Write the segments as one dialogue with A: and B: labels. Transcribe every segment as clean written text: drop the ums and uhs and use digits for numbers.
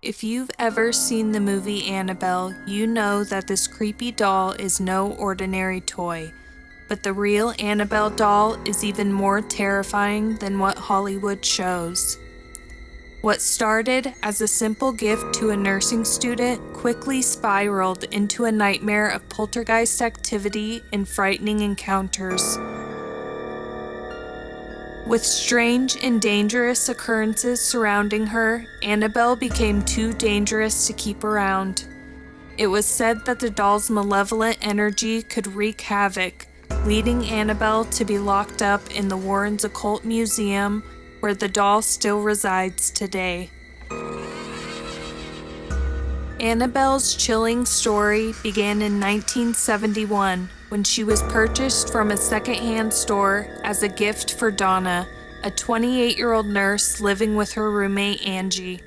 A: If you've ever seen the movie Annabelle, you know that this creepy doll is no ordinary toy. But the real Annabelle doll is even more terrifying than what Hollywood shows. What started as a simple gift to a nursing student quickly spiraled into a nightmare of poltergeist activity and frightening encounters. With strange and dangerous occurrences surrounding her, Annabelle became too dangerous to keep around. It was said that the doll's malevolent energy could wreak havoc, leading Annabelle to be locked up in the Warren Occult Museum, where the doll still resides today. Annabelle's chilling story began in 1971 when she was purchased from a secondhand store as a gift for Donna, a 28-year-old nurse living with her roommate Angie.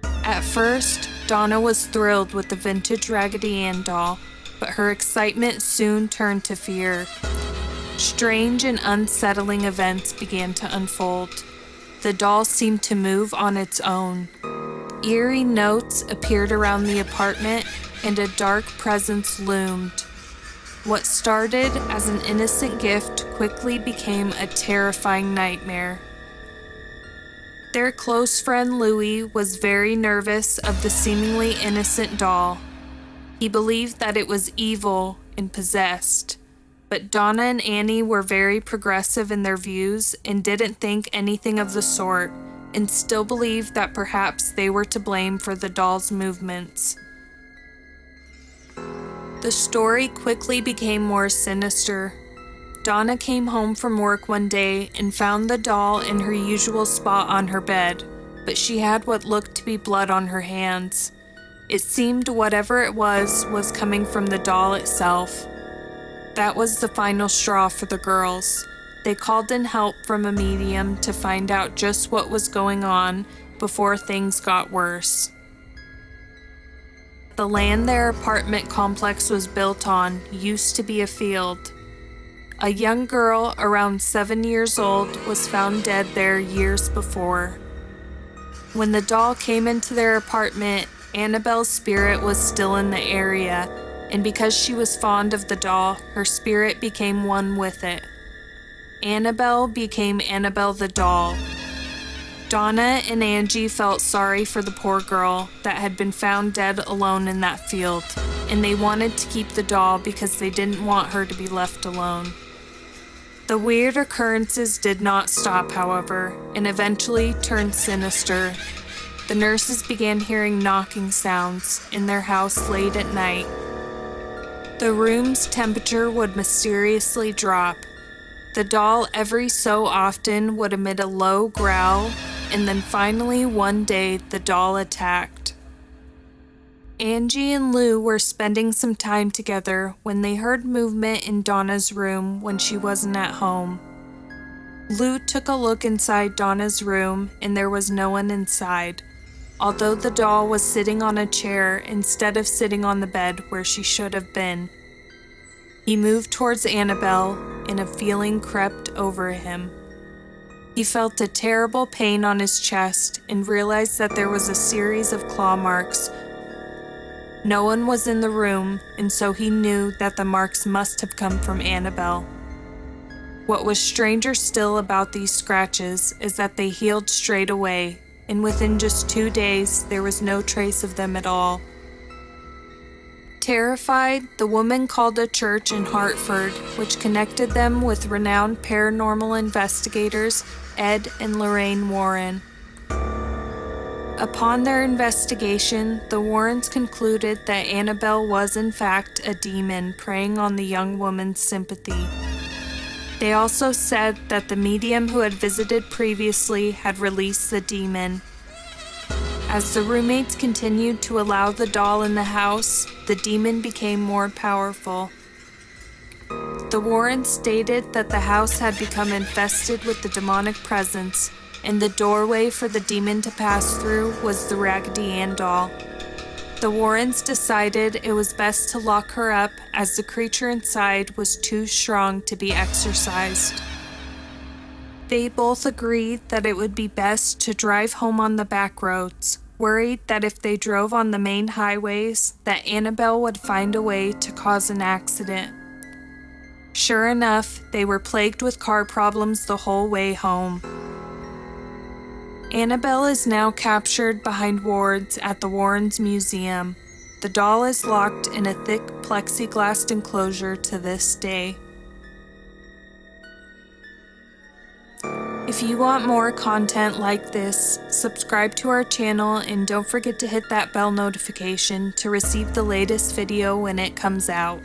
A: At first, Donna was thrilled with the vintage Raggedy Ann doll, but her excitement soon turned to fear. Strange and unsettling events began to unfold. The doll seemed to move on its own. Eerie notes appeared around the apartment, and a dark presence loomed. What started as an innocent gift quickly became a terrifying nightmare. Their close friend Louis was very nervous of the seemingly innocent doll. He believed that it was evil and possessed. But Donna and Annie were very progressive in their views and didn't think anything of the sort, and still believed that perhaps they were to blame for the doll's movements. The story quickly became more sinister. Donna came home from work one day and found the doll in her usual spot on her bed, but she had what looked to be blood on her hands. It seemed whatever it was coming from the doll itself. That was the final straw for the girls. They called in help from a medium to find out just what was going on before things got worse. The land their apartment complex was built on used to be a field. A young girl around 7 years old was found dead there years before. When the doll came into their apartment, Annabelle's spirit was still in the area, and because she was fond of the doll, her spirit became one with it. Annabelle became Annabelle the doll. Donna and Angie felt sorry for the poor girl that had been found dead alone in that field, and they wanted to keep the doll because they didn't want her to be left alone. The weird occurrences did not stop, however, and eventually turned sinister. The nurses began hearing knocking sounds in their house late at night. The room's temperature would mysteriously drop. The doll every so often would emit a low growl, and then finally one day the doll attacked. Angie and Lou were spending some time together when they heard movement in Donna's room when she wasn't at home. Lou took a look inside Donna's room, and there was no one inside, although the doll was sitting on a chair instead of sitting on the bed where she should have been. He moved towards Annabelle, and a feeling crept over him. He felt a terrible pain on his chest and realized that there was a series of claw marks. No one was in the room, and so he knew that the marks must have come from Annabelle. What was stranger still about these scratches is that they healed straight away, and within just 2 days, there was no trace of them at all. Terrified, the woman called a church in Hartford, which connected them with renowned paranormal investigators Ed and Lorraine Warren. Upon their investigation, the Warrens concluded that Annabelle was in fact a demon preying on the young woman's sympathy. They also said that the medium who had visited previously had released the demon. As the roommates continued to allow the doll in the house, the demon became more powerful. The Warrens stated that the house had become infested with the demonic presence, and the doorway for the demon to pass through was the Raggedy Ann doll. The Warrens decided it was best to lock her up as the creature inside was too strong to be exorcised. They both agreed that it would be best to drive home on the back roads, worried that if they drove on the main highways, that Annabelle would find a way to cause an accident. Sure enough, they were plagued with car problems the whole way home. Annabelle is now captured behind wards at the Warren's Museum. The doll is locked in a thick plexiglass enclosure to this day. If you want more content like this, subscribe to our channel and don't forget to hit that bell notification to receive the latest video when it comes out.